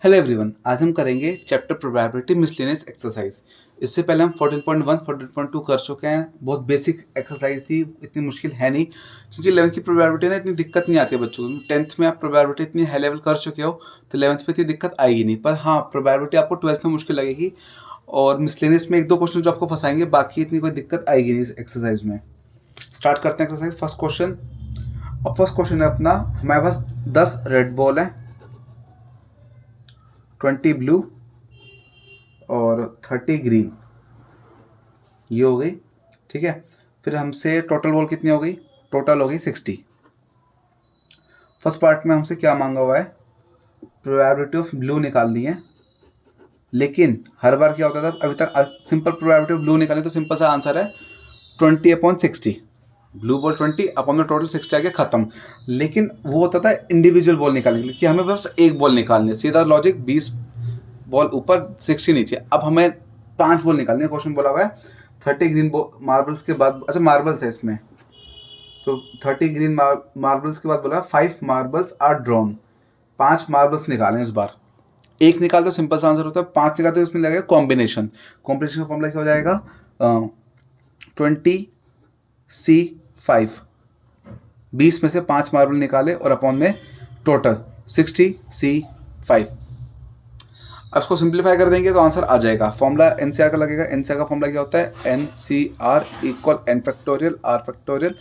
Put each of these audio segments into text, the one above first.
Hello everyone, आज हम करेंगे चैप्टर प्रोबेबिलिटी मिसलेनियस एक्सरसाइज। इससे पहले हम 14.1 14.2 कर चुके हैं। बहुत बेसिक एक्सरसाइज थी, इतनी मुश्किल है नहीं, क्योंकि 11th की प्रोबेबिलिटी ना इतनी दिक्कत नहीं आती है बच्चों को। 10th में आप प्रोबेबिलिटी इतनी हाई लेवल कर चुके हो तो 11th में इतनी दिक्कत आएगी नहीं। पर हाँ, प्रोबेबिलिटी आपको 12th में मुश्किल लगेगी और मिसलेनियस में एक दो क्वेश्चन जो आपको फंसाएंगे, बाकी इतनी कोई दिक्कत आएगी नहीं इस एक्सरसाइज में। स्टार्ट करते हैं एक्सरसाइज। फर्स्ट क्वेश्चन, और फर्स्ट क्वेश्चन है अपना, हमारे पास 10 रेड बॉल है, 20 ब्लू और 30 ग्रीन, ये हो गई। ठीक है, फिर हमसे टोटल बॉल कितनी हो गई? टोटल हो गई 60। फर्स्ट पार्ट में हमसे क्या मांगा हुआ है? प्रोबेबिलिटी ऑफ ब्लू निकालनी है। लेकिन हर बार क्या होता था अभी तक, सिंपल प्रोबेबिलिटी ऑफ ब्लू निकालनी तो सिंपल सा आंसर है 20/60। ब्लू बॉल 20 अपॉन में टोटल 60 आ गया, खत्म। लेकिन वो होता था इंडिविजुअल बॉल निकालने के लिए कि हमें बस एक बॉल निकालनी है। सीधा लॉजिक, 20 बॉल ऊपर 60 नीचे। अब हमें 5 बॉल निकालनी है। क्वेश्चन बोला हुआ है 30 ग्रीन मार्बल्स के बाद, अच्छा मार्बल्स है इसमें, तो 30 ग्रीन मार्बल्स के बाद बोला 5 मार्बल्स आर ड्रॉन। 5 मार्बल्स निकालें इस बार। एक निकाल तो सिंपल सा आंसर होता है, 5 निकाल तो इसमें लगेगा कॉम्बिनेशन। कॉम्बिनेशन का फॉर्मूला क्या हो जाएगा? 20C5, 20 में से 5 मार्बल निकाले और अपॉन में टोटल 60C5। अब इसको सिंप्लीफाई कर देंगे तो आंसर आ जाएगा। फॉर्मूला एनसीआर का लगेगा। एनसीआर का फॉर्मूला क्या होता है? NCr equal n factorial r factorial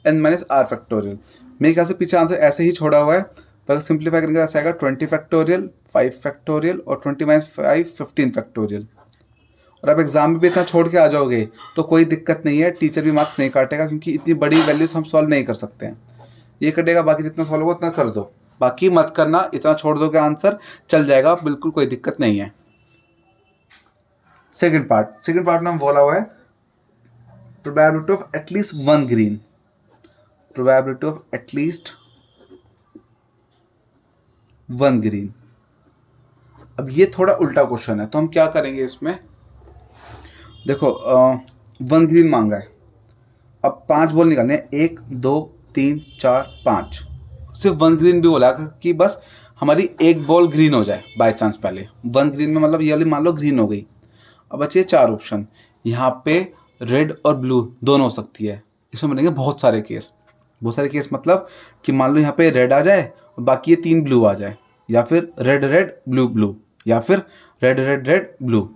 n minus r factorial. मेरे ख्याल से पीछे आंसर ऐसे ही छोड़ा हुआ है, पर सिंप्लीफाई करेंगे ऐसा आएगा 20 फैक्टोरियल 5 फैक्टोरियल और 20 माइनस 5 15 फैक्टोरियल। और अब एग्जाम में भी इतना छोड़ के आ जाओगे तो कोई दिक्कत नहीं है, टीचर भी मार्क्स नहीं काटेगा, क्योंकि इतनी बड़ी वैल्यूज हम सॉल्व नहीं कर सकते हैं। ये कटेगा, बाकी जितना सॉल्व होगा उतना कर दो, बाकी मत करना। इतना छोड़ दोगे आंसर चल जाएगा, बिल्कुल कोई दिक्कत नहीं है। सेकंड पार्ट में हम बोला हुआ है probability of at least one green. Probability of at least one green. अब ये थोड़ा उल्टा क्वेश्चन है, तो हम क्या करेंगे इसमें? देखो, वन ग्रीन मांगा है। अब 5 बॉल निकालने हैं, 1 2 3 4 5। सिर्फ वन ग्रीन भी बोला कि बस हमारी एक बॉल ग्रीन हो जाए बाय चांस। पहले वन ग्रीन में मतलब ये वाली मान लो ग्रीन हो गई। अब बचे 4 ऑप्शन। यहाँ पे रेड और ब्लू दोनों हो सकती है। इसमें बनेंगे बहुत सारे केस। बहुत सारे केस मतलब कि मान लो यहाँ पे रेड आ जाए और बाकी ये 3 ब्लू आ जाए, या फिर रेड रेड ब्लू ब्लू, या फिर रेड रेड रेड ब्लू,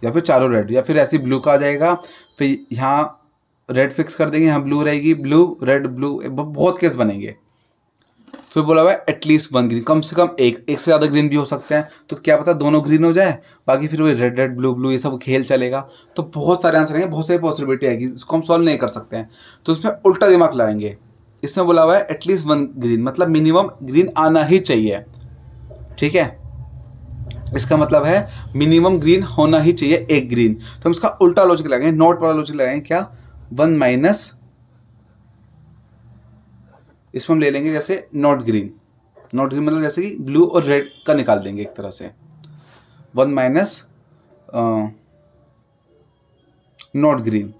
या फिर चारों रेड, या फिर ऐसी ब्लू का आ जाएगा। फिर यहाँ रेड फिक्स कर देंगे, यहाँ ब्लू रहेगी, ब्लू रेड ब्लू, बहुत केस बनेंगे। फिर बोला हुआ है एटलीस्ट वन ग्रीन, कम से कम एक से ज़्यादा ग्रीन भी हो सकते हैं। तो क्या पता दोनों ग्रीन हो जाए, बाकी फिर वही रेड रेड ब्लू ब्लू ये सब खेल चलेगा। तो बहुत सारे आंसर आएंगे, बहुत सारी पॉसिबिलिटी आएगी, इसको हम सॉल्व नहीं कर सकते हैं। तो इसमें उल्टा दिमाग लगाएंगे। इसमें बोला हुआ है एटलीस्ट वन ग्रीन, मतलब मिनिमम ग्रीन आना ही चाहिए। ठीक है, इसका मतलब है मिनिमम ग्रीन होना ही चाहिए, एक ग्रीन। तो हम इसका उल्टा लॉजिक लगाएंगे, नॉट वाला लॉजिक लगाएंगे। क्या? 1 माइनस, इसमें हम ले लेंगे जैसे नॉट ग्रीन। नॉट ग्रीन मतलब जैसे कि ब्लू और रेड का निकाल देंगे एक तरह से। 1 minus not green.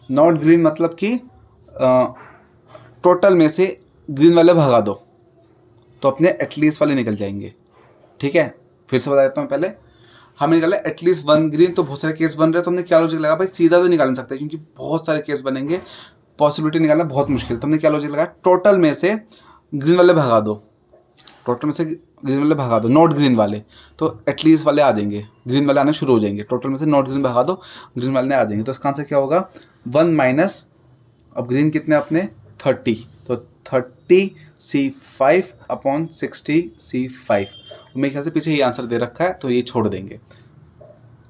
Not green मतलब कि टोटल में से ग्रीन वाले भगा दो तो अपने एटलीस्ट वाले निकल जाएंगे। ठीक है, फिर से बता देता हूँ। पहले हमें निकाला एटलीस्ट वन ग्रीन, तो बहुत सारे केस बन रहे हैं। तो हमने क्या लॉजिक लगा? भाई सीधा तो निकाल नहीं सकते क्योंकि बहुत सारे केस बनेंगे, पॉसिबिलिटी निकालना बहुत मुश्किल। तो हमने क्या लॉजिक लगाया? टोटल में से ग्रीन वाले भगा दो, टोटल में से ग्रीन वाले भगा दो, नॉट ग्रीन वाले, तो एटलीस्ट वाले आ जाएंगे, ग्रीन वाले आने शुरू हो जाएंगे। टोटल में से नॉट ग्रीन भगा दो, ग्रीन वाले आ जाएंगे। तो इसका आंसर क्या होगा? 1 माइनस, अब ग्रीन कितने अपने 30, तो 30C5 अपॉन 60C5। मेरे ख्याल से पीछे ये आंसर दे रखा है, तो ये छोड़ देंगे।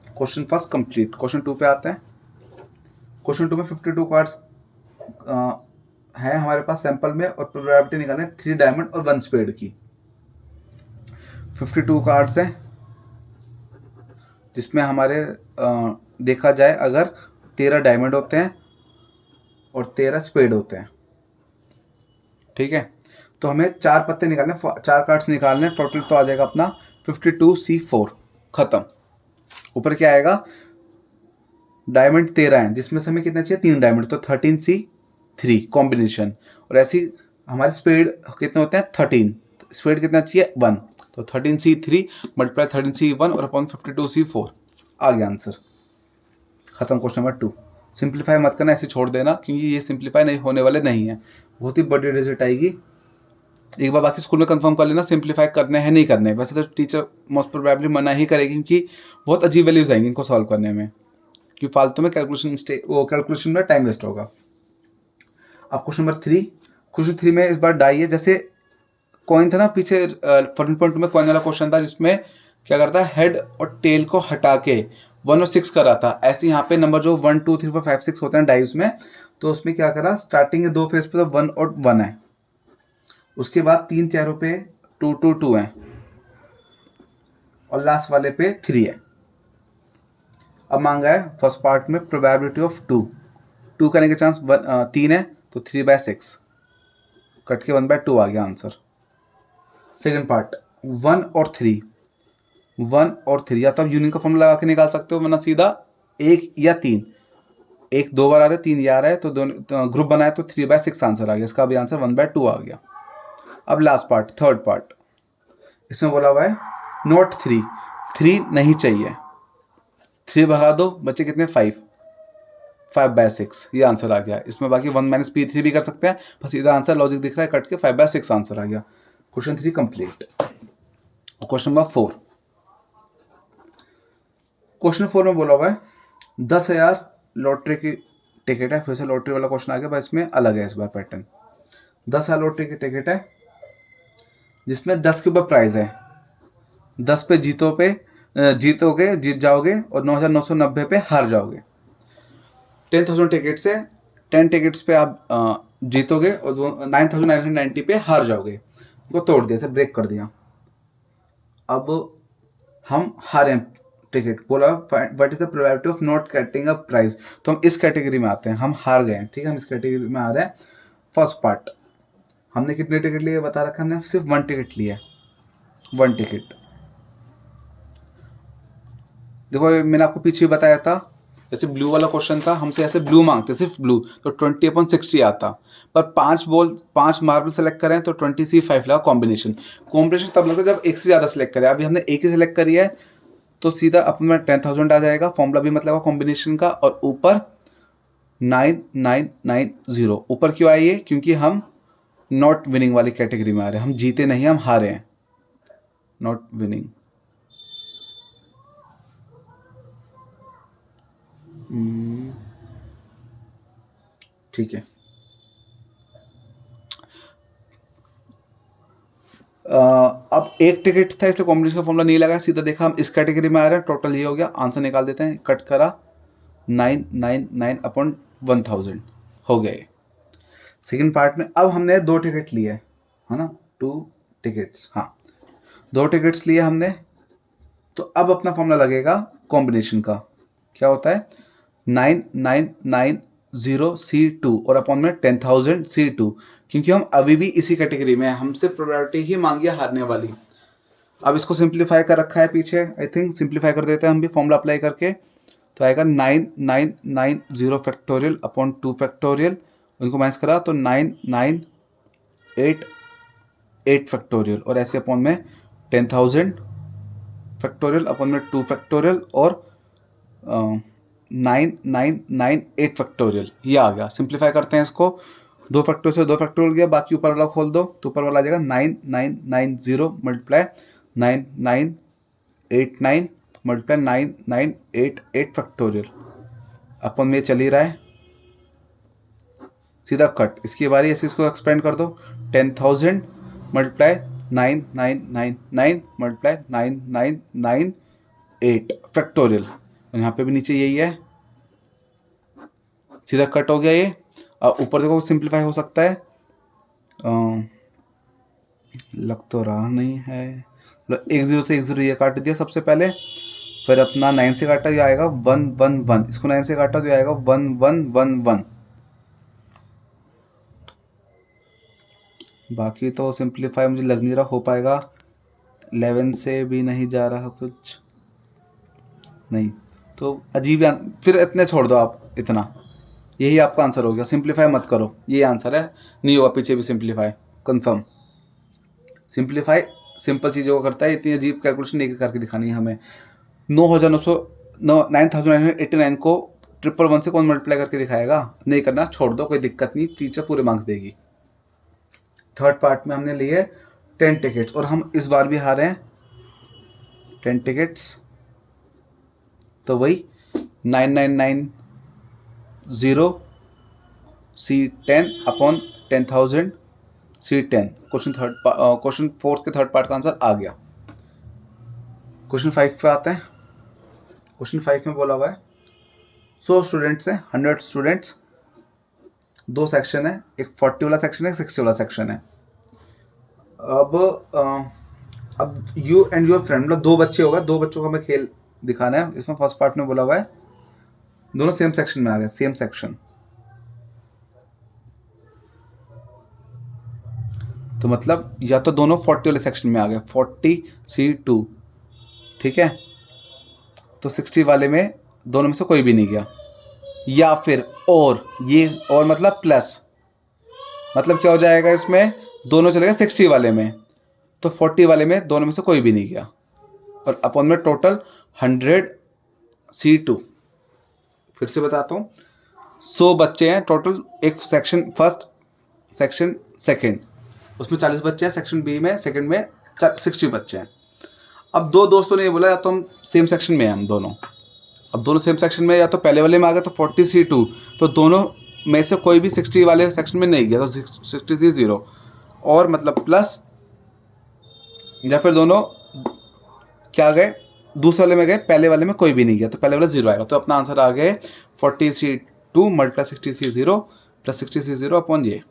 Question first complete. क्वेश्चन 2 पे आते हैं। क्वेश्चन 2 में 52 कार्ड्स है हमारे पास सैंपल में, और प्रोबेबिलिटी निकालने 3 डायमंड और 1 स्पेड की। 52 कार्ड्स हैं, जिसमें हमारे देखा जाए अगर 13 डायमंड होते हैं और 13 स्पेड होते हैं। ठीक है, तो हमें 4 पत्ते निकालने, 4 कार्ड्स निकालने। टोटल तो आ जाएगा अपना 52C4, खत्म। ऊपर क्या आएगा? डायमंड 13 हैं, जिसमें से हमें कितने चाहिए? 3 डायमंड, तो 13C3 कॉम्बिनेशन। और ऐसी हमारे स्पीड कितने होते हैं 13, स्पीड कितना चाहिए 1, तो 13c3 मल्टीप्लाई 13c1 और अपॉन 52c4 आ गया आंसर। खत्म क्वेश्चन नंबर 2। सिंप्लीफाई मत करना, ऐसे छोड़ देना क्योंकि ये सिंप्लीफाई नहीं होने वाले नहीं है, बहुत ही बड़ी रिजल्ट आएगी। एक बार बाकी स्कूल में कंफर्म कर लेना सिंप्लीफाई करने हैं नहीं करने। वैसे तो टीचर मोस्ट प्रोबेबली मना ही करेगी क्योंकि बहुत अजीब वैल्यूज आएंगी इनको सॉल्व करने में, क्योंकि फालतू में कैलकुलेशन में टाइम वेस्ट होगा। अब क्वेश्चन नंबर 3, क्वेश्चन 3 में इस बार डाई है, जैसे कॉइन था ना पीछे 14.2 में कॉइन वाला क्वेश्चन था जिसमें क्या करता है हेड और टेल को हटा के 1 और 6 कर रहा था। ऐसे यहाँ पे नंबर जो 1 2 3 4 5 6 होते हैं डाइज में, तो उसमें क्या करा स्टार्टिंग के 2 फेज पे तो 1 और 1 है, उसके बाद 3 चेहरों पे 2 2 2 है और लास्ट वाले पे 3 है। अब मांगा है फर्स्ट पार्ट में प्रोबेबिलिटी ऑफ 2 करने के चांस 3 है तो 3/6 कट के 1/2 आ गया आंसर। सेकंड पार्ट 1 और 3 या तो आप यूनियन का फॉर्मूला लगा के निकाल सकते हो, वरना सीधा 1 या 3, 1 2 बार आ रहा है 3 ये आ रहा है, तो दोनों ग्रुप बनाए तो 3/6 आंसर आ गया। इसका भी आंसर 1/2 आ गया। अब लास्ट पार्ट थर्ड पार्ट, इसमें बोला हुआ है नोट 3 नहीं चाहिए, 3 भगा दो बच्चे कितने 5/6 ये आंसर आ गया। इसमें बाकी 1 - p3 भी कर सकते हैं, बस सीधा आंसर लॉजिक दिख रहा है कट के 5/6 आंसर आ गया। Question 3 complete. Question number 4, question 4 में बोला हुआ है 10,000 लॉटरी की टिकट है। फिर से लॉटरी वाला क्वेश्चन आ गया, बस इसमें अलग है इस बार पैटर्न। 10,000 लॉटरी की टिकट है जिसमें 10 के ऊपर प्राइज है, 10 पे जीतोगे जीत जाओगे और 9,990 पे हार जाओगे। 10,000 टिकट से 10 टिकट्स पे आप जीतोगे और 9,990 पे हार जाओगे। उनको तोड़ दिया, ऐसे ब्रेक कर दिया। अब हम हारे टिकट, बोला what is the probability of not getting a prize, तो हम इस कैटेगरी में आते हैं, हम हार गए हैं, ठीक है, हम इस कैटेगरी में आ रहे हैं। फर्स्ट पार्ट हमने कितने टिकट लिए बता रखा है, हमने सिर्फ 1 टिकट लिया है, 1 टिकट। देखो मैंने आपको पीछे भी बताया था, जैसे ब्लू वाला क्वेश्चन था, हमसे ऐसे ब्लू मांगते सिर्फ ब्लू, तो 20/60 आता, पर 5 मार्बल सेलेक्ट करें तो 20c5 लगा कॉम्बिनेशन तब लगता है जब एक से ज़्यादा सेलेक्ट करें। अभी हमने एक ही सेलेक्ट करी है तो सीधा अपना 10,000 आ जाएगा, फॉर्मूला भी मतलब कॉम्बिनेशन का, और ऊपर 9990। ऊपर क्यों आई है, क्योंकि हम नॉट विनिंग वाली कैटेगरी में आ रहे हैं, हम जीते नहीं हम हारे हैं, नॉट विनिंग। ठीक है, अब एक टिकट था इसलिए कॉम्बिनेशन का फॉर्मूला नहीं लगा, सीधा देखा हम इस कैटेगरी में आ रहे हैं, टोटल ये हो गया, आंसर निकाल देते हैं, कट करा 999/1000 हो गया ये। सेकेंड पार्ट में अब हमने 2 टिकट लिए है ना, 2 टिकट्स, हाँ 2 टिकट्स लिए हमने, तो अब अपना फॉर्मूला लगेगा कॉम्बिनेशन का, क्या होता है 9990c2 और अपॉन में 10,000c2, क्योंकि हम अभी भी इसी कैटेगरी में हैं, हमसे प्रोबेबिलिटी ही मांगी है हारने वाली। अब इसको सिंप्लीफाई कर रखा है पीछे, आई थिंक सिंप्लीफाई कर देते हैं हम भी फॉर्मूला अप्लाई करके, तो आएगा 9990 फैक्टोरियल अपॉन 2 फैक्टोरियल, उनको माइनस करा तो 9988 फैक्टोरियल, और ऐसे अपॉन में 10,000 फैक्टोरियल अपॉन में 2 फैक्टोरियल और 9998 फैक्टोरियल, ये आ गया। सिंप्लीफाई करते हैं इसको, 2 फैक्टोरियल से 2 फैक्टोरियल गया, बाकी ऊपर वाला खोल दो तो ऊपर वाला आ जाएगा 9990 मल्टीप्लाई 9989 मल्टीप्लाई 9988 फैक्टोरियल, अपन में चल ही रहा है, सीधा कट। इसकी बारी ऐसे इसको एक्सपेंड कर दो, 10,000 मल्टीप्लाई 9999 मल्टीप्लाई 9998 फैक्टोरियल, यहाँ पे भी नीचे यही है, सीधा कट हो गया ये। अब ऊपर देखो सिंप्लीफाई हो सकता है, लग तो रहा नहीं है, 1 0 से 1 0 ये काट दिया सबसे पहले, फिर अपना 9 से काटा ये आएगा 1 1 1, इसको 9 से काटा तो आएगा 1 1 1 1। बाकी तो सिंप्लीफाई मुझे लग नहीं रहा हो पाएगा, 11 से भी नहीं जा रहा कुछ नहीं, तो अजीब, फिर इतने छोड़ दो आप, इतना यही आपका आंसर हो गया। सिंप्लीफाई मत करो, ये आंसर है, नहीं होगा पीछे भी सिंप्लीफाई, कंफर्म। सिंप्लीफाई सिंपल चीज़ों को करता है, इतनी अजीब कैलकुलेशन नहीं करके दिखानी है हमें। 9,989 को 111 से कौन मल्टीप्लाई करके दिखाएगा? नहीं करना, छोड़ दो, कोई दिक्कत नहीं, टीचर पूरे मार्क्स देगी। थर्ड पार्ट में हमने लिए 10 टिकट्स और हम इस बार भी हारे हैं 10 टिकट्स, तो वही 9990 C10 upon 10,000 C10। Question fourth के थर्ड पार्ट का आंसर आ गया। क्वेश्चन 5 पे आते हैं। क्वेश्चन 5 में बोला हुआ है 100 स्टूडेंट्स हैं, 100 स्टूडेंट्स, 2 सेक्शन है, एक 40 वाला सेक्शन है, एक 60 वाला सेक्शन है। अब यू एंड योर फ्रेंड, मतलब 2 बच्चे होगा, 2 बच्चों को हमें खेल दिखाना है। इसमें फर्स्ट पार्ट में बोला हुआ है दोनों सेम सेक्शन में आ गए, सेम सेक्शन, तो मतलब या तो दोनों 40 वाले सेक्शन में आ गए, 40C2, ठीक है, तो 60 वाले में दोनों में से कोई भी नहीं गया, या फिर और ये और मतलब प्लस, मतलब क्या हो जाएगा इसमें, दोनों चले गए 60 वाले में, तो 40 वाले में दोनों में से कोई भी नहीं गया, और अपॉन में टोटल 100C2। फिर से बताता हूँ, 100 बच्चे हैं टोटल, एक सेक्शन फर्स्ट, सेक्शन सेकंड, उसमें 40 बच्चे हैं, सेक्शन बी में सेकंड में 60 बच्चे हैं। अब 2 दोस्तों ने ये बोला या तो हम सेम सेक्शन में हैं हम दोनों, अब दोनों सेम सेक्शन में, या तो पहले वाले में आ गए तो 40C2, तो दोनों में से कोई भी 60 वाले सेक्शन में नहीं गया, तो 60C0, और मतलब प्लस, या फिर दोनों क्या गए, दूसरे वाले में गए, पहले वाले में कोई भी नहीं गया, तो पहले वाला 0 आएगा, तो अपना आंसर आ गए 40C2 multiply 60C0 plus 60C0 upon ये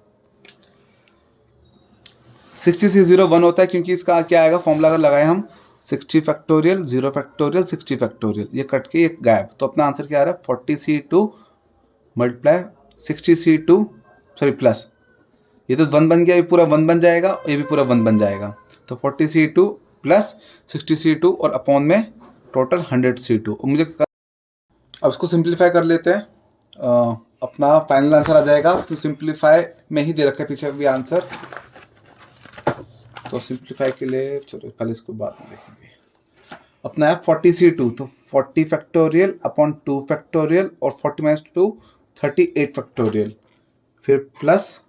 60C0 1 होता है, क्योंकि इसका क्या आएगा फॉर्मूला अगर लगाए हम 60 फैक्टोरियल 0 फैक्टोरियल 60 फैक्टोरियल, ये कट के ये गायब, तो अपना आंसर क्या आ रहा है 40C2 multiply 60C2 sorry plus, ये तो 1 बन गया, ये पूरा 1 बन जाएगा, ये भी पूरा 1 बन जाएगा, तो 40C2 प्लस 60C2 और अपॉन में टोटल 100C2। मुझे अब इसको सिंप्लीफाई कर लेते हैं, अपना फाइनल आंसर आ जाएगा, इसको सिंप्लीफाई में ही दे रखा है पीछे भी आंसर, तो सिंप्लीफाई के लिए चलो पहले इसको बाद में देखेंगे। अपना है 40C2, तो 40 फैक्टोरियल अपॉन 2 फैक्टोरियल और 40 माइनस 2 38 फैक्टोरियल, फिर plus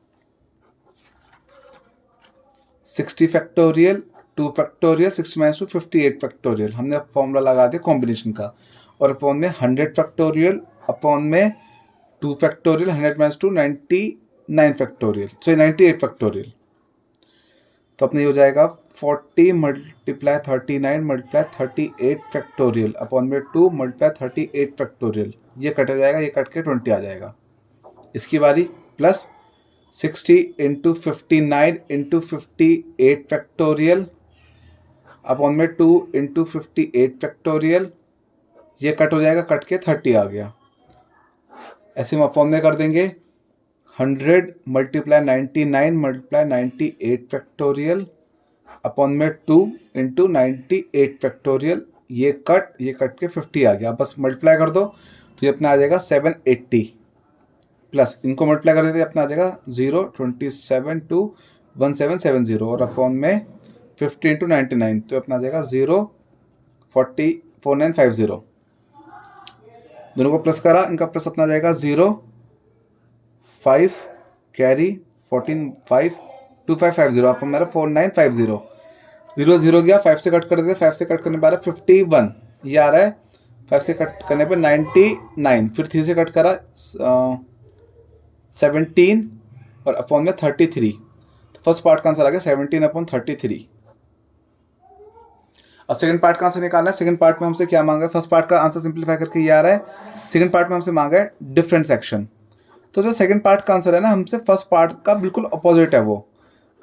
60 factorial 2 factorial 60 minus 2 58 factorial, हमने फॉर्मूला लगा दिया कॉम्बिनेशन का, और अपॉन में 100 फैक्टोरियल अपॉन में 2 factorial 100 minus 2 99 factorial, sorry 98 factorial, तो अपने हो जाएगा 40 मल्टीप्लाई 39 मल्टीप्लाई 38 फैक्टोरियल अपॉन में 2 मल्टीप्लाई 38 फैक्टोरियल, ये कट जाएगा, ये कट के 20 आ जाएगा। इसकी बारी plus 60 into 59 into 58 factorial upon में 2 इंटू 58 फैक्टोरियल, ये कट हो जाएगा, कट के 30 आ गया। ऐसे हम अपॉन में कर देंगे 100 मल्टीप्लाई 99 मल्टीप्लाई 98 फैक्टोरियल अपॉन में 2 इंटू 98 फैक्टोरियल, ये कट के 50 आ गया। बस मल्टीप्लाई कर दो तो ये अपना आ जाएगा 780 प्लस इनको मल्टीप्लाई कर देते अपना आ जाएगा 027 टू 1770 और अपॉन में 50 इंटू 99 तो अपना आ जाएगा 04950। दोनों को प्लस करा, इनका प्लस अपना आ जाएगा 05 कैरी 14 5 2550 आप मेरा 4950 0 0 गया 5 से कट कर देते, 5 से कट करने पर 51 ये आ रहा है, 5 से कट करने पर 99 फिर 3 से कट करा 17 और अपॉन में 33, तो फर्स्ट पार्ट का आंसर आ गया 17 अपॉन 33। अब सेकंड पार्ट का आंसर निकालना है। सेकंड पार्ट में हमसे क्या मांगा है, फर्स्ट पार्ट का आंसर सिंप्लीफाई करके ये आ रहा है, सेकंड पार्ट में हमसे मांगा है डिफरेंट सेक्शन। तो जो सेकंड पार्ट का आंसर है ना हमसे फर्स्ट पार्ट का बिल्कुल अपोजिट है, वो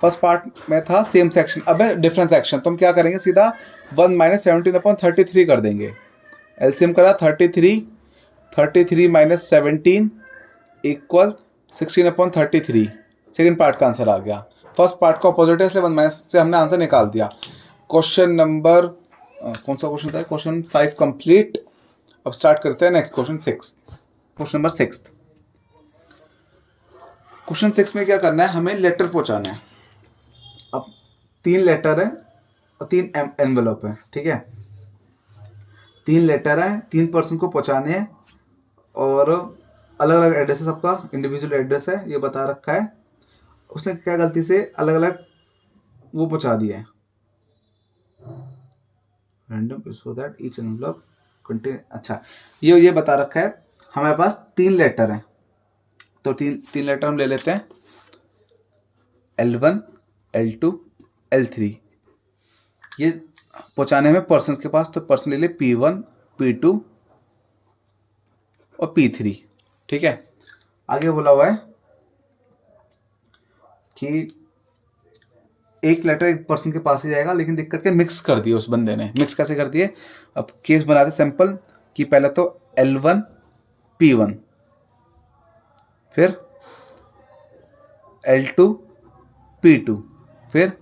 फर्स्ट पार्ट में था सेम सेक्शन, अब है डिफरेंट सेक्शन। तो हम क्या करेंगे सीधा 1 माइनस 17 अपॉन 33 कर देंगे। एलसीएम करा 33 minus 17 equal 16 upon 33, second part का आंसर आ गया। फर्स्ट पार्ट का अपोजिट है इसलिए 1 माइनस से हमने आंसर निकाल दिया। क्वेश्चन नंबर कौन सा क्वेश्चन था, क्वेश्चन 5 कंप्लीट। अब स्टार्ट करते हैं next question 6, question number 6। Question 6 में क्या करना है, हमें लेटर पहुंचाना है। अब 3 लेटर है और 3 एनवेलप है, ठीक है। 3 लेटर है, 3 पर्सन को पहुंचाने हैं और अलग अलग एड्रेस है, सबका इंडिविजुअल एड्रेस है, ये बता रखा है। उसने क्या गलती से अलग अलग वो पहुंचा दिया है, random so that each envelope contain. अच्छा, ये बता रखा है हमारे पास 3 लेटर हैं, तो तीन लेटर हम ले लेते हैं, L1 L2 L3। ये पहुंचाने में पर्सन के पास, तो पर्सन ले ले P1 P2 और P3, ठीक है। आगे बोला हुआ है कि एक लेटर एक पर्सन के पास ही जाएगा, लेकिन दिक्कत क्या, मिक्स कर दिए उस बंदे ने। मिक्स कैसे कर दिए, अब केस बनाते सैंपल कि पहले तो L1 P1, फिर L2 P2, फिर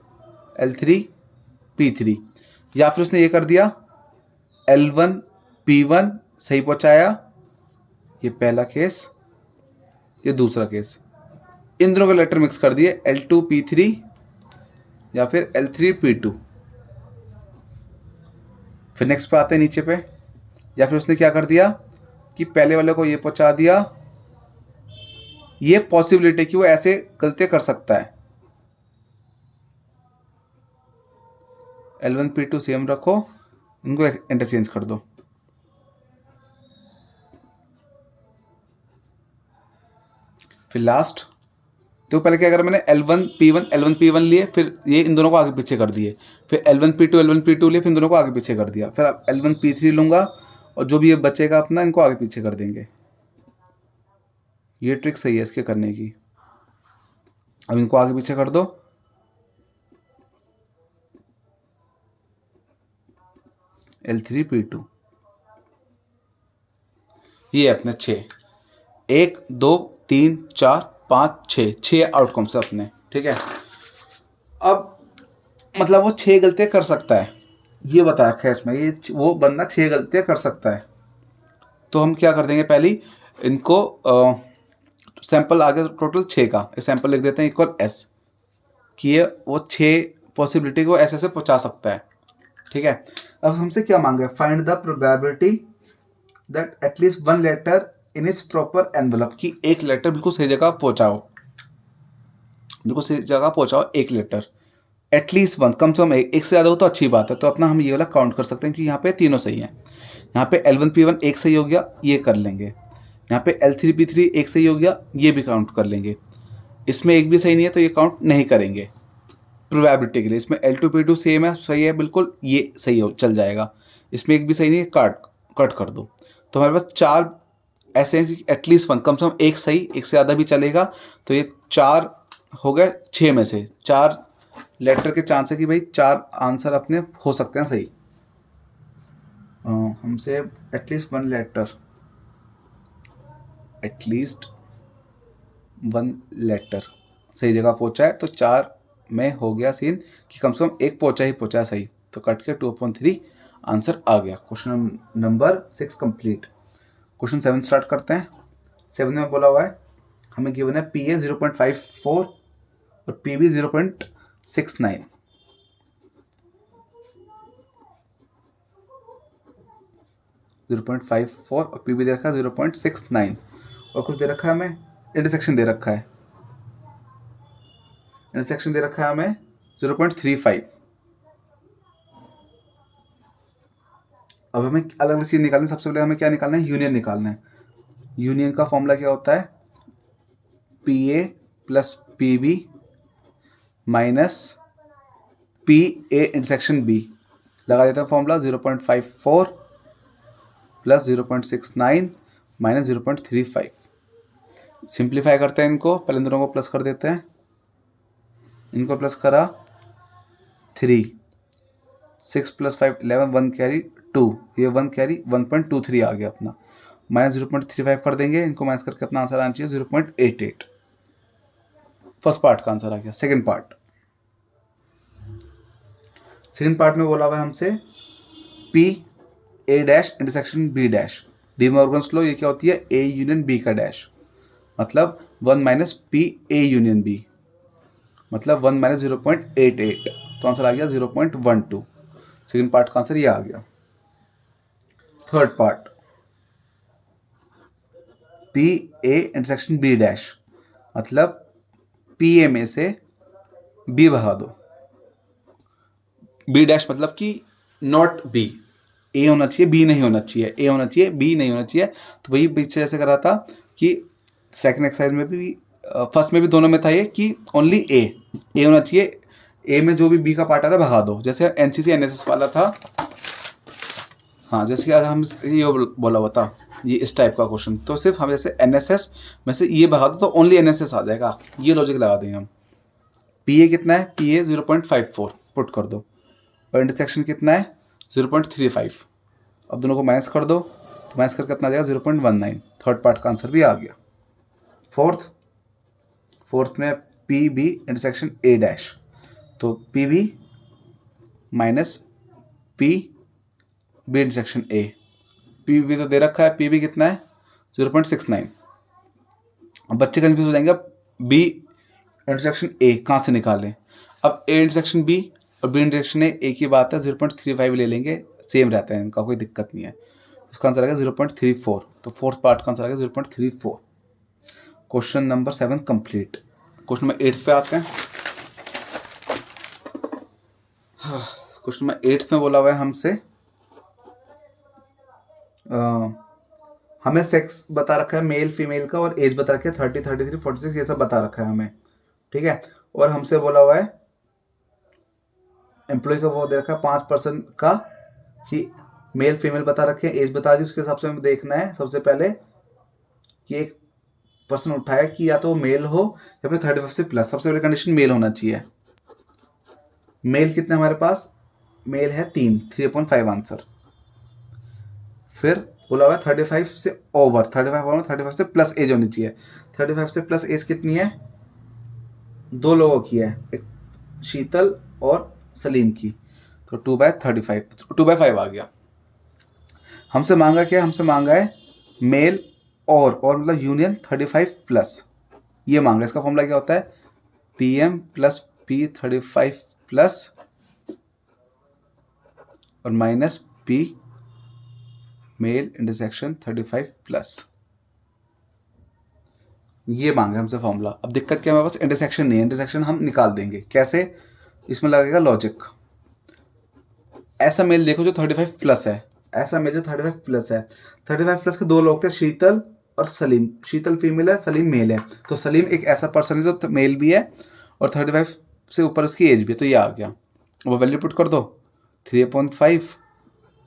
L3 P3। या फिर उसने ये कर दिया L1 P1 सही पहुंचाया, ये पहला केस, ये दूसरा केस। इन दोनों के लेटर मिक्स कर दिए, L2 P3 या फिर L3 P2। फिर नेक्स्ट पे आते हैं नीचे पे, या फिर उसने क्या कर दिया कि पहले वाले को ये पहुंचा दिया। ये पॉसिबिलिटी कि वो ऐसे गलतियां कर सकता है। L1 P2 सेम रखो, इनको इंटरचेंज कर दो। फिर लास्ट, तो पहले क्या करा मैंने, L1 P1 लिए, फिर ये इन दोनों को आगे पीछे कर दिए, फिर L1 P2 लिए, फिर इन दोनों को आगे पीछे कर दिया, फिर अब L1 P3 लूँगा और जो भी ये बचेगा अपना, इनको आगे पीछे कर देंगे। ये ट्रिक सही है इसके करने की। अब इनको आगे पीछे कर दो, L3 P2, ये अपने 6, 1 2 3 4 5 6 आउटकम्स है अपने, ठीक है। अब मतलब वो 6 गलतियां कर सकता है, ये बता रखा है इसमें, ये वो बंदा 6 गलतियां कर सकता है। तो हम क्या कर देंगे, पहली इनको सैंपल आगे टोटल 6 का सैंपल लिख देते हैं इक्वल S, कि ये वो 6 पॉसिबिलिटी को ऐसे पहुंचा सकता है, ठीक है। अब हमसे क्या मांगे, find the probability that at least one letter in its proper envelope, की एक लेटर बिल्कुल सही जगह पहुंचाओ, बिल्कुल सही जगह पहुंचाओ एक लेटर, एटलीस्ट वन, कम से कम एक से ज़्यादा हो तो अच्छी बात है। तो अपना हम ये वाला काउंट कर सकते हैं कि यहाँ पे तीनों सही हैं। यहाँ पे L1 P1 एक सही हो गया, ये कर लेंगे। यहाँ पे L3 P3 एक सही हो गया, ये भी काउंट कर लेंगे। इसमें एक भी सही नहीं है तो ये काउंट नहीं करेंगे प्रोबेबिलिटी के लिए। इसमें L2 P2 सेम है, सही है बिल्कुल, ये सही हो चल जाएगा। इसमें एक भी सही नहीं है, कट कर दो। तो हमारे पास 4 ऐसे हैं कि एटलीस्ट वन, कम से कम एक सही, एक से ज़्यादा भी चलेगा। तो ये 4 हो गए 6 में से। 4 लेटर के चांस है कि भाई 4 आंसर अपने हो सकते हैं सही। हमसे एटलीस्ट वन लेटर सही जगह पहुंचा है, तो 4 में हो गया सीन कि कम से कम एक पहुंचा सही। तो कट के 2/3 आंसर आ गया। Question number 6 complete. Question 7 start करते हैं। 7 में बोला हुआ है, हमें गिवन है PA 0.54 और PB 0.69। और PB दे रखा है 0.69 और कुछ दे रखा है हमें, इंटरसेक्शन दे रखा है, हमें 0.35। अब हमें अलग अलग चीज़ निकालनी है। सबसे पहले हमें क्या निकालना है, यूनियन निकालना है। यूनियन का फॉर्मूला क्या होता है, PA plus PB minus PA intersection B। लगा देते हैं फॉर्मूला, 0.54 प्लस 0.69 माइनस 0.35। सिंप्लीफाई करते हैं इनको, पहले इन दोनों को प्लस कर देते हैं। इनको प्लस करा 3, 6 प्लस 5 11, 1 कैरी 2, ये 1 कैरी 1.23 आ गया अपना। माइनस 0.35 कर देंगे, इनको माइनस करके अपना आंसर आना चाहिए 0.88। फर्स्ट पार्ट का आंसर आ गया। सेकंड पार्ट में बोला हुआ है हमसे P A dash intersection B dash. De Morgan's law, ये क्या होती है, A यूनियन B का डैश। मतलब 1 minus P A union B, मतलब 1 माइनस 0.88, तो आंसर आ गया 0.12। सेकेंड पार्ट का आंसर ये आ गया। Third part, P A intersection B dash, मतलब पी ए में से बी भगा दो। बी डैश मतलब कि नॉट बी, ए होना चाहिए बी नहीं होना चाहिए, ए होना चाहिए बी नहीं होना चाहिए। तो वही पीछे जैसे करा था कि सेकंड एक्सरसाइज में भी, फर्स्ट में भी, दोनों में था ये कि ओनली ए होना चाहिए, ए में जो भी बी का पार्ट आ रहा है भगा दो। जैसे एनसीसी एनएसएस वाला था, हाँ, जैसे कि अगर हम ये बोला हुआ था ये इस टाइप का क्वेश्चन, तो सिर्फ हम जैसे एनएसएस में से ये भगा दो तो ओनली एनएसएस आ जाएगा, ये लॉजिक लगा देंगे हम। पी ए कितना है, पी ए 0.54 पुट कर दो, और इंटरसेक्शन कितना है 0.35। अब दोनों को माइनस कर दो, तो माइनस करके अपना आ जाएगा 0.19। थर्ड पार्ट का आंसर भी आ गया। फोर्थ में P B intersection A dash, तो P B minus P B intersection A, P B तो दे रखा है, पी बी कितना है 0.69। अब बच्चे कंफ्यूज हो जाएंगे, बी इंटरसेक्शन ए कहाँ से निकालें। अब ए इंटरसेक्शन बी और बी इंटरसेक्शन ए, एक ही बात है, 0.35 ले लेंगे, सेम रहता है इनका, कोई दिक्कत नहीं है। उसका आंसर आएगा 0.34, तो फोर्थ पार्ट का आंसर आएगा 0.34। Question number 7 complete. Question number 8 पे आते हैं। क्वेश्चन नंबर 8 में बोला हुआ है हमसे, हमें सेक्स बता रखा है मेल फीमेल का, और एज बता रखा है 30, 33, 46, ये सब बता रखा है हमें, ठीक है। और हमसे बोला हुआ है एम्प्लॉय का वो दे रखा है 5% का, कि मेल फीमेल बता रखे हैं, एज बता दी, उसके हिसाब से हमें देखना है सबसे पहले कि एक पर्सन उठाया कि या तो मेल हो या फिर 35 से प्लस। सबसे पहले कंडीशन मेल होना चाहिए। मेल कितने हमारे पास, मेल है 3/5 आंसर। फिर बोला हुआ है 35 से ओवर, 35 से प्लस एज होनी चाहिए। 35 से प्लस एज कितनी है, 2 लोगों की है, एक शीतल और सलीम की, तो 2/5 आ गया। हमसे मांगा क्या, हमसे मांगा है मेल और मतलब यूनियन 35 प्लस, ये मांगा। इसका फॉर्मूला क्या होता है, P M plus P 35 plus और minus P male intersection 35 plus, ये मांगे हमसे फॉर्मूला। अब दिक्कत क्या है, हमारे पास इंटरसेक्शन नहीं है, इंटरसेक्शन हम निकाल देंगे कैसे, इसमें लगेगा लॉजिक। ऐसा मेल देखो जो 35 प्लस है, ऐसा मेल जो 35 प्लस है, 35 प्लस के 2 लोग थे, शीतल और सलीम। शीतल फीमेल है, सलीम मेल है, तो सलीम एक ऐसा पर्सन है जो मेल भी है और 35 से ऊपर उसकी एज भी है, तो ये आ गया। वो वैल्यू पुट कर दो, 3/5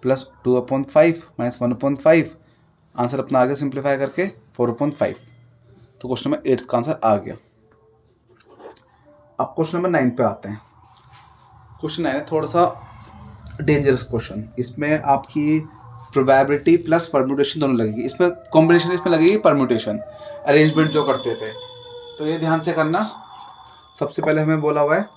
प्लस 2/5 माइनस 1/5, आंसर अपना आ गया सिंप्लीफाई करके 4/5। तो क्वेश्चन नंबर 8 का आंसर आ गया। अब क्वेश्चन नंबर 9 पे आते हैं। क्वेश्चन 9 है थोड़ा सा डेंजरस क्वेश्चन, इसमें आपकी प्रोबेबिलिटी प्लस परम्यूटेशन दोनों लगेगी। इसमें कॉम्बिनेशन, इसमें लगेगी परम्यूटेशन, अरेंजमेंट जो करते थे, तो ये ध्यान से करना। सबसे पहले हमें बोला हुआ है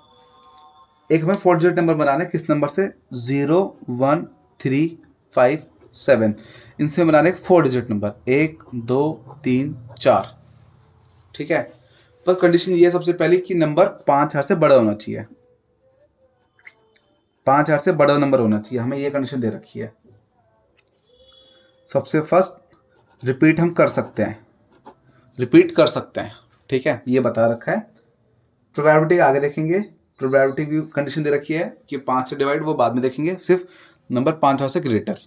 एक हमें 4 डिजिट नंबर बनाना है, किस नंबर से, 0 1 3 5 7, इनसे बनाने 4 डिजिट नंबर, 1 2 3 4, ठीक है। पर कंडीशन ये है सबसे पहले कि नंबर 5000 से बड़ा होना चाहिए, 5000 से बड़ा नंबर होना चाहिए, हमें ये कंडीशन दे रखी है। सबसे फर्स्ट रिपीट हम कर सकते हैं, ठीक है, ये बता रखा है। प्रोबेबिलिटी आगे देखेंगे, प्रोबेबिलिटी भी कंडीशन दे रखी है कि 5 से डिवाइड, वो बाद में देखेंगे, सिर्फ नंबर 5000 से ग्रेटर।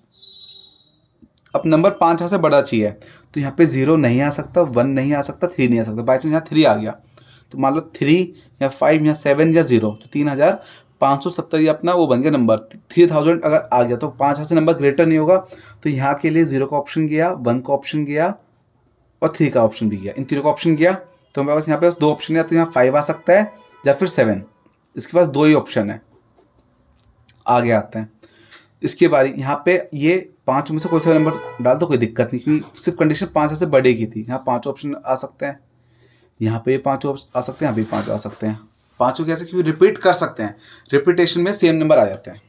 अब नंबर 5000 से बड़ा चाहिए, तो यहाँ पे 0 नहीं आ सकता, 1 नहीं आ सकता, 3 नहीं आ सकता। बाई चांस यहाँ 3 आ गया, तो मान लो 3 या 5 या 7 या 0, तो 3570 ये अपना वो बन गया नंबर। 3000 अगर आ गया तो 5000 से नंबर ग्रेटर नहीं होगा, तो यहाँ के लिए 0 का ऑप्शन गया, 1 का ऑप्शन गया और 3 का ऑप्शन भी गया, इन तीनों का ऑप्शन गया। तो हमारे पास यहाँ पे बस 2 ऑप्शन है, तो यहाँ 5 आ सकता है या फिर 7, इसके पास 2 ही ऑप्शन है, आगे आते हैं। इसके बाद यहाँ पे ये 5 में से कोई सा नंबर डाल दो, कोई दिक्कत नहीं, क्योंकि सिर्फ कंडीशन 5 से बड़े की थी। यहाँ 5 ऑप्शन आ सकते हैं, यहाँ पे 5 ऑप्शन आ सकते हैं, यहाँ पे 5 आ सकते हैं। 5 कैसे, क्योंकि रिपीट कर सकते हैं, रिपीटेशन में सेम नंबर आ जाते हैं।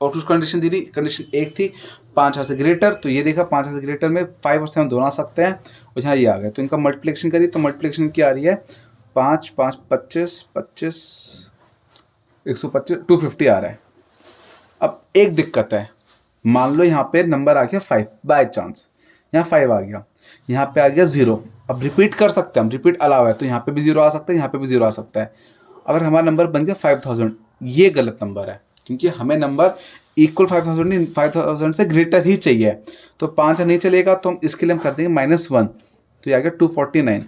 और कुछ कंडीशन दी थी, कंडीशन 1 थी 5 से ग्रेटर, तो ये देखा 5 से ग्रेटर में 5 और 7 दोनों आ सकते हैं, और यहाँ ये आ गए। तो इनका मल्टीप्लिकेशन करिए तो मल्टीप्लिकेशन क्या आ रही है, 5 5 25 25 125 250 आ रहा है। अब एक दिक्कत है, मान लो यहाँ पे नंबर आ गया 5 बाय चांस, यहाँ 5 आ गया, यहाँ पे आ गया 0। अब रिपीट कर सकते हैं हम, रिपीट अलाउ है, तो यहाँ पे भी 0 आ सकता है, यहाँ पे भी 0 आ सकता है। अगर हमारा नंबर बन गया 5000, ये गलत नंबर है, क्योंकि हमें नंबर इक्वल 5000 नहीं, 5000 से ग्रेटर ही चाहिए। तो 5 नहीं चलेगा, तो हम इसके लिए हम कर देंगे -1, तो ये आ गया 249।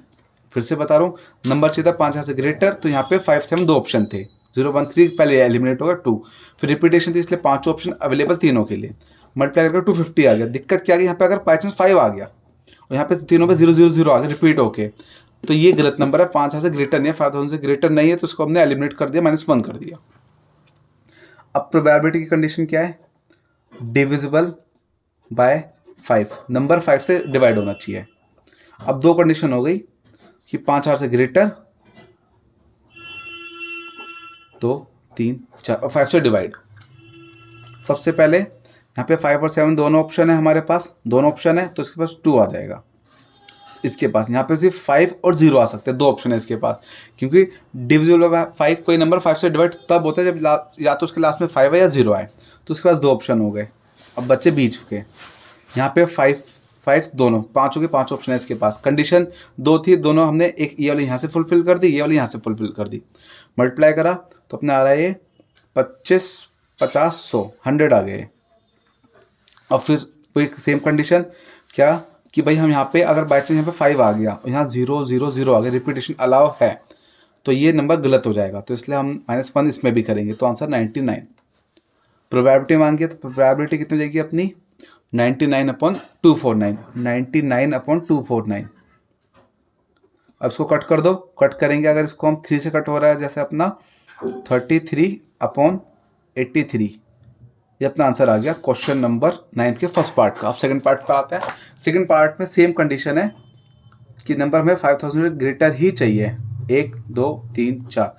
फिर से बता रहा हूँ, नंबर चाहिए था 5 से ग्रेटर, तो यहाँ पे 5 7 दो ऑप्शन थे, 0 1 3 पहले एलिमिनेट होगा 2, फिर रिपीटेशन थी, इसलिए 5 ऑप्शन अवेलेबल तीनों के लिए, मल्टीप्लाई करके 250 आ गया। दिक्कत क्या आ गई, यहाँ पे अगर बाई चांस 5 आ गया और यहाँ पे तीनों पे 0 0 0 आ गया रिपीट होके, तो ये गलत नंबर है, 5 से ग्रेटर नहीं है, 5000 से ग्रेटर नहीं है, तो उसको हमने एलिमिनेट कर दिया, -1 कर दिया। अब प्रोबेबिलिटी की कंडीशन क्या है, डिविजिबल बाय 5, नंबर 5 से डिवाइड होना चाहिए। अब दो कंडीशन हो गई कि 5 से ग्रेटर, 2 3 4 और 5 से डिवाइड। सबसे पहले यहाँ पे 5 और 7 दोनों ऑप्शन है हमारे पास, दोनों ऑप्शन है, तो इसके पास 2 आ जाएगा। इसके पास यहाँ पे सिर्फ 5 और 0 आ सकते हैं, दो ऑप्शन है इसके पास, क्योंकि डिविजिबल बाय 5, कोई नंबर 5 से डिवाइड तब होता है जब या तो उसके लास्ट में 5 है या 0 आए, तो उसके पास दो ऑप्शन हो गए। अब बच्चे बीच के, यहाँ पे 5 5 दोनों, 5 हो गए, 5 ऑप्शन है इसके पास। कंडीशन 2 थी, दोनों हमने एक ये वाली यहाँ से फुलफिल कर दी, ये वाली यहाँ से फुलफिल कर दी, मल्टीप्लाई करा तो अपने आ रहा है ये 25 50 100 100 आ गए। अब फिर कोई सेम कंडीशन क्या कि भाई हम यहाँ पे अगर बाई चांस यहाँ पे 5 आ गया और यहाँ 0 0 0 आ गया, रिपीटेशन अलाउ है, तो ये नंबर गलत हो जाएगा, तो इसलिए हम -1 इसमें भी करेंगे, तो आंसर 99। प्रोबेबिलिटी मांगी है, तो प्रोबेबिलिटी कितनी हो जाएगी अपनी 99/249, 99/249। अब इसको कट कर दो, कट करेंगे अगर इसको हम 3 से कट हो रहा है, जैसे अपना 33/83, ये अपना आंसर आ गया क्वेश्चन नंबर 9 के फर्स्ट पार्ट का। अब सेकंड पार्ट पे आते हैं। सेकंड पार्ट में सेम कंडीशन है कि नंबर हमें 5000 ग्रेटर ही चाहिए, 1 2 3 4,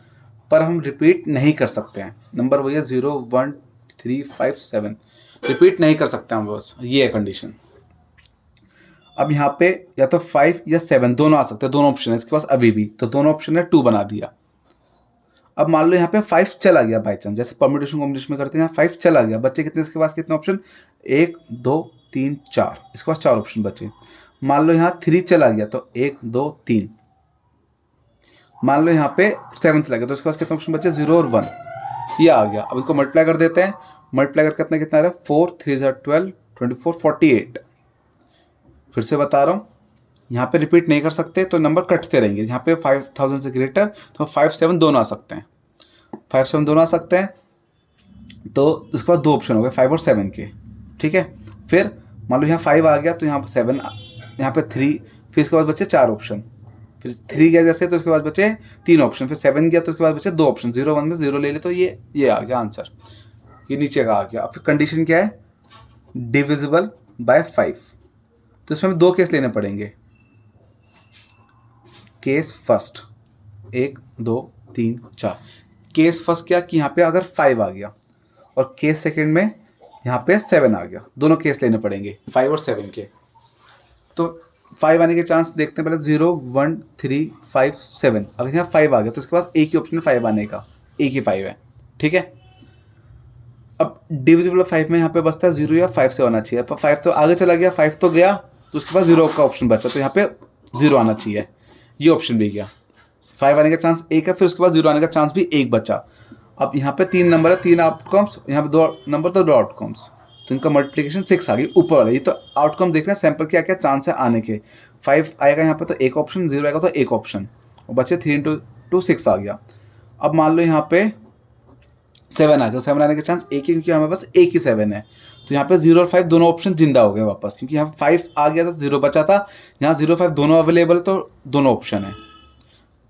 पर हम रिपीट नहीं कर सकते हैं। नंबर वही है 0 1 3 5 7, रिपीट नहीं कर सकते हम, बस ये है कंडीशन। अब यहाँ पे या तो 5 या 7 दोनों आ सकते हैं, दोनों ऑप्शन है इसके पास अभी भी, तो दोनों ऑप्शन है 2 बना दिया। अब मान लो यहाँ पे 5 चला गया बाई चांस, जैसे परम्यूटेशन कॉम्बिनेशन में करते हैं, यहाँ 5 चला गया, बच्चे कितने इसके पास, कितने ऑप्शन 1 2 3 4, इसके पास 4 ऑप्शन बचे। मान लो यहाँ 3 चला गया तो 1 2 3, मान लो यहाँ पे 7 चला गया तो इसके पास कितने ऑप्शन बचे, 0 और 1, ये आ गया। अब इनको मल्टीप्लाई कर देते हैं, मल्टीप्लाई करके अपना कितना आ रहा है 4 3 12 24 48। फिर से बता रहा हूँ, यहाँ पे रिपीट नहीं कर सकते तो नंबर कटते रहेंगे। यहाँ पे 5000 से ग्रेटर तो 5 7 दोनों आ सकते हैं, 5 7 दोनों आ सकते हैं, तो उसके बाद दो ऑप्शन हो गए 5 और 7 के, ठीक है। फिर मान लो यहाँ 5 आ गया तो यहाँ पर 7, यहाँ पे 3, फिर इसके बाद बचे 4 ऑप्शन, फिर 3 गया जैसे तो इसके बाद बचे 3 ऑप्शन, फिर 7 गया तो उसके बाद बचे 2 ऑप्शन, 0 1 में 0 ले ले तो ये आ गया आंसर, ये नीचे का आ गया। अब फिर कंडीशन क्या है, डिविजिबल बाय 5, तो इसमें हमें 2 केस लेने पड़ेंगे। केस फर्स्ट 1 2 3 4, केस फर्स्ट क्या कि यहाँ पे अगर 5 आ गया, और केस सेकंड में यहाँ पे 7 आ गया, दोनों केस लेने पड़ेंगे 5 और 7 के। तो 5 आने के चांस देखते हैं पहले, 0 1 3 5 7, अगर यहाँ 5 आ गया तो इसके पास एक ही ऑप्शन है 5 आने का, एक ही 5 है, ठीक है। अब डिविजिबल 5 में यहाँ पे बचता है 0 या 5 से होना चाहिए, पर 5 तो आगे चला गया, 5 तो गया, तो उसके पास 0 का ऑप्शन बचा, तो यहाँ पे 0 आना चाहिए, ये ऑप्शन भी गया। 5 आने का चांस 1 है, फिर उसके बाद 0 आने का चांस भी 1 बचा। अब यहाँ पे 3 नंबर है, 3 आउटकम्स, यहाँ पे 2 नंबर तो 2 आउटकम्स, तो इनका मल्टीप्लिकेशन 6 आ गई ऊपर वाला। ये तो आउटकम देख रहे हैं, सैंपल क्या क्या चांस है आने के। 5 आएगा यहाँ पे तो 1 ऑप्शन, 0 आएगा तो 1 ऑप्शन, और बचे 3 × 2 6 आ गया। अब मान लो यहाँ पे 7 आ गया, 7 आने के चांस 1 ही, क्योंकि हमारे पास एक ही 7 है, तो यहाँ पे 0 और 5 दोनों ऑप्शन जिंदा हो गए वापस, क्योंकि यहाँ 5 आ गया तो 0 बचा था, यहाँ 0 5 दोनों अवेलेबल, तो दोनों ऑप्शन है।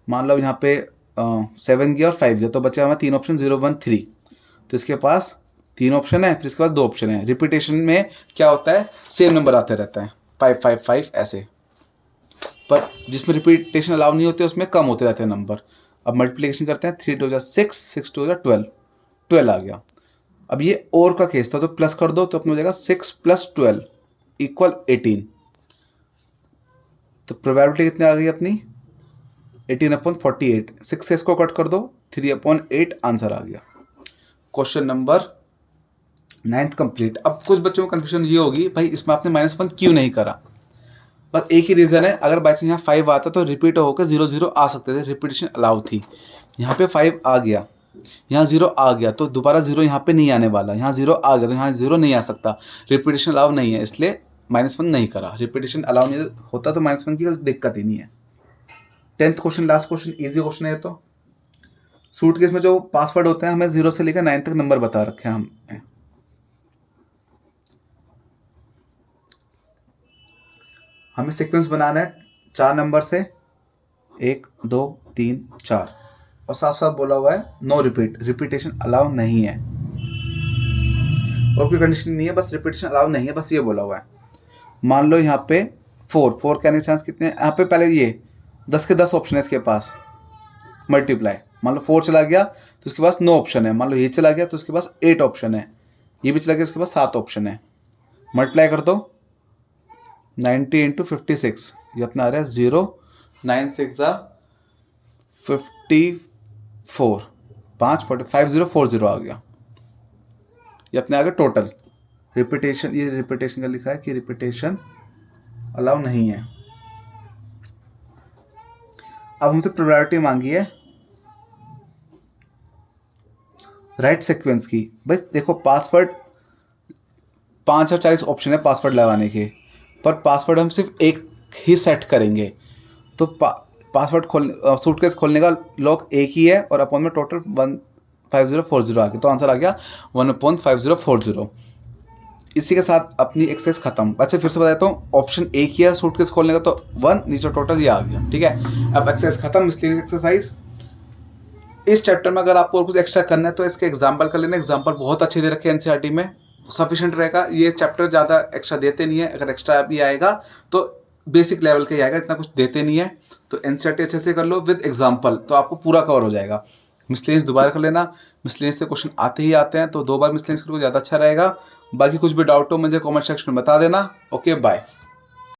मान लो यहाँ पे 7 गया और 5 गया, तो बचा हमें 3 ऑप्शन 0 1 3, तो इसके पास 3 ऑप्शन है, फिर इसके बाद 2 ऑप्शन है। रिपीटेशन में क्या होता है, सेम नंबर आते रहता है 5 5 5 ऐसे, पर जिसमें रिपीटेशन अलाउ नहीं होते उसमें कम होते रहते हैं नंबर। अब मल्टीप्लिकेशन करते हैं, 3 2 6 6 2 12, 12 आ गया। अब ये और का केस था तो प्लस कर दो तो अपना हो जाएगा 6 + 12 = 18। तो प्रोबेबिलिटी कितनी आ गई अपनी 18/48। 6 से इसको कट कर दो 3/8 आंसर आ गया। Question number 9th complete. अब कुछ बच्चों को कन्फ्यूजन ये होगी भाई इसमें आपने -1 क्यों नहीं करा। बस एक ही रीज़न है, अगर बाई चांस यहाँ 5 आता तो रिपीट होकर 0 0 आ सकते थे, रिपीटेशन अलाउ थी। यहाँ पे 5 आ गया, यहाँ 0 आ गया तो दोबारा 0 यहाँ पे नहीं आने वाला, यहाँ 0 आ गया तो यहाँ 0 नहीं आ सकता, रिपीटेशन अलाउ नहीं है, इसलिए -1 नहीं करा। रिपीटेशन अलाउ नहीं होता तो -1 की दिक्कत ही नहीं है। 10th question, last question, easy question है। तो सूटकेस में जो पासवर्ड होते हैं हमें 0 से लेकर 9 तक नंबर बता रखे हैं हमें। हमें सीक्वेंस बनाना है 4 नंबर से, 1 2 3 4, और साफ साफ बोला हुआ है नो रिपीट, रिपीटेशन अलाउ नहीं है। और कोई कंडीशन नहीं है, बस रिपीटेशन अलाउ नहीं है, बस ये बोला हुआ है। मान लो यहाँ पे 4 के आने के चांस कितने हैं, यहाँ पे पहले ये 10 के 10 ऑप्शन है इसके पास, मल्टीप्लाई। मान लो 4 चला गया तो इसके पास 9 ऑप्शन है, मान लो ये चला गया तो इसके पास 8 ऑप्शन है, ये भी चला गया इसके पास 7 ऑप्शन है। मल्टीप्लाई कर दो 90 × 56, ये अपना आ रहा है 0 9 6 54, 5 5040 आ गया। ये अपने आ गया टोटल। रिपीटेशन, ये रिपीटेशन का लिखा है कि रिपीटेशन अलाउ नहीं है। अब हमसे प्रोबेबिलिटी मांगी है राइट सीक्वेंस की। बस देखो पासवर्ड 5 और 40 ऑप्शन है पासवर्ड लगाने के, पर पासवर्ड हम सिर्फ एक ही सेट करेंगे। तो पासवर्ड सूटकेस खोलने का लॉक एक ही है और अपॉन में टोटल 15040 आ गया, तो आंसर आ गया 1/5040। इसी के साथ अपनी एक्सरसाइज खत्म। अच्छा फिर से बताता हूँ, ऑप्शन एक ही है सूटकेस खोलने का तो 1, नीचे टोटल ये आ गया, ठीक है। अब एक्सरसाइज खत्म, मिसलेनियस एक्सरसाइज। इस चैप्टर में अगर आपको और कुछ एक्स्ट्रा करना है तो इसके एग्जाम्पल कर लेना, एग्जाम्पल बहुत अच्छे दे रखे हैं एनसीईआरटी में, सफिशिएंट रहेगा। ये चैप्टर ज़्यादा एक्स्ट्रा देते नहीं है, अगर एक्स्ट्रा भी आएगा तो बेसिक लेवल का ही आएगा, इतना कुछ देते नहीं है। तो एनसीईआरटी अच्छे से कर लो विद एग्जाम्पल, तो आपको पूरा कवर हो जाएगा। मिसलेनियस दोबारा कर लेना, मिसलेनियस से क्वेश्चन आते ही आते हैं, तो 2 बार मिसलेनियस करोगे ज़्यादा अच्छा रहेगा। बाकी कुछ भी डाउट हो मुझे कमेंट सेक्शन में बता देना। Okay bye.